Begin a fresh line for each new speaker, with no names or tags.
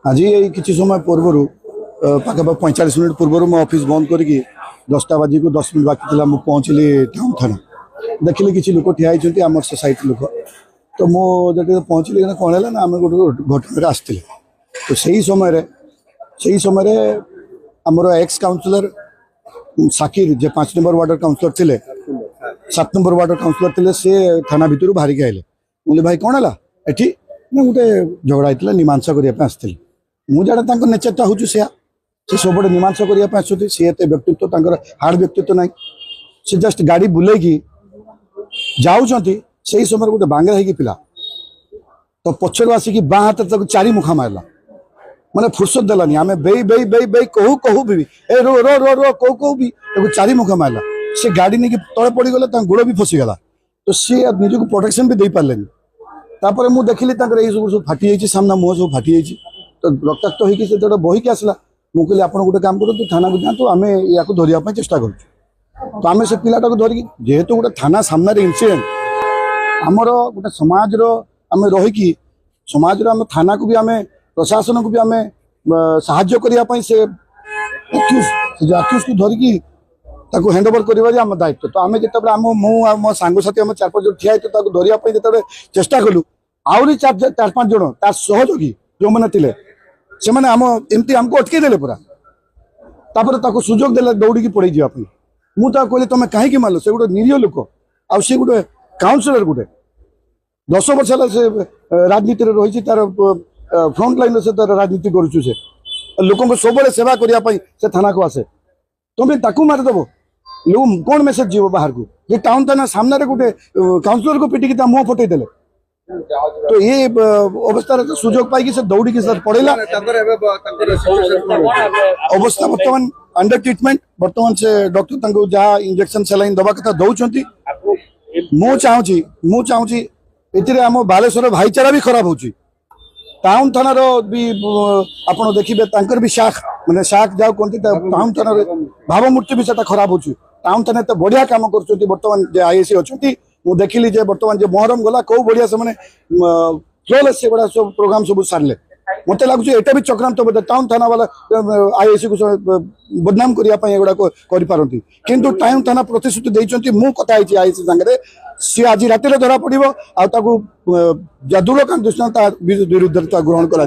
आज ये किसी समय पूर्वर पाखापा 45 मिनट पूर्वर मो ऑफिस बंद करके 10टा बाजी को 10 मिनट बाकी मुझे पहुँचली टाउन थाना देखिली किसी लोक ठिया आम सोसाइटी लोक तो मुझे पहुँचली कौन है ना आम गोटे घटना आसते तो सही समय आमर एक्स काउंसिलर साकिर जे 5 नंबर वार्ड काउंसिलर थे 7 नंबर वार्ड काउंसिलर थे से थाना भितर बाहरिक आए मुझे भाई कौन है एटी गोटे झगड़ा होता मीमांसा करने आसती मुझे नेचरटा हूँ से सब मीमांसा करने सी एत व्यक्तित्व हार्ड व्यक्तित्व ना से जस्ट गाड़ी बुले जाऊँच से समय गोटे बांगरा हो पिला तो पचर आसिक बाँ हाथ चारि मुखा मारला मैंने फुर्सत देलानी आम बेई बेई बेई बेई कहू कहू भी ए रो रो रो रो कहू कहू भी चारि मुखा मारला से गाड़ी नहीं तले पड़गला गोड़ भी फसीगला तो सी निजी प्रोटेक्शन भी दे पारे तापर मुझे देखिली सब फाटी जाइए सामना मुह सब फाटी जाइए तो रक्ताक्त होकर बहिकी आसला मुझे आप गोटे काम करूँ थाना को जातु आम या धरने चेष्टा कर तो आम से पिलाटा को धरिकी जेहेतु गोटे थाना सामने इनसीडेंट आमर गोटे समाज आम रहीकि समाज आम थाना को भी आम प्रशासन को भी आम साहाय्य करने से अक्यूज को धरिकी हैंड ओवर करवा आम दायित्व तो आम जिते आम मो सांगसाथी आम 4-5 जन ठिया तो धरने जो चेष्टा कलु आहरी 4-5 जन तार सहयोगी जो मैंने थे से आम एमती आमको अटकई देले पूरा तापर सुजोग देले दौड़ी पड़े जावाई मुझे कहली तुम कहीं मारल से गोटे निरीह लोक आ गोटे काउंसिलर गोटे 10 वर्ष है राजनीति रही तार फ्रंट लाइन से तार राजनीति करुचु से लोक सब सेवा करने से थाना को आसे तुम्हें ताकू मारिदेव लोग कौन मेसेज जीव बाहर को ये टाउन थाना सामने गोटे काउंसिलर को पिटिकी मुह फटे देले तो ये अवस्था सुजोग पाई से दौड़ी की सर पड़ेला अवस्था बर्तमान अंडर ट्रीटमेंट बर्तमान से डॉक्टर जहाँ इंजेक्शन सेलाइन दवा कथा दौरान मु चाहूँगी आम बालेश्वर भाईचारा भी खराब होची टाउन थानार भी आप देखिए भी शाख मैंने शाख जाओ कहते टाउन थाना भावमूर्ति भी खराब हो टाउन थाना तो बढ़िया काम कर बर्तमान आईएसी अच्छा मुझे देखिली बर्तमान मोहरम गला कौ बढ़िया से फ्लोलेस से बड़ा सब प्रोग्राम सब सारे मत लगुच ये भी चक्रांत बोधे टाउन थाना वाला आईएसी को बदनाम करने एगुड़ाक करपारती किंतु टाउन थाना प्रतिश्रुति देती मु कथा आईएसी सागर सी आज राति धरा पड़ो आदूरकांत दृष्टांत विरुद्ध ग्रहण कर।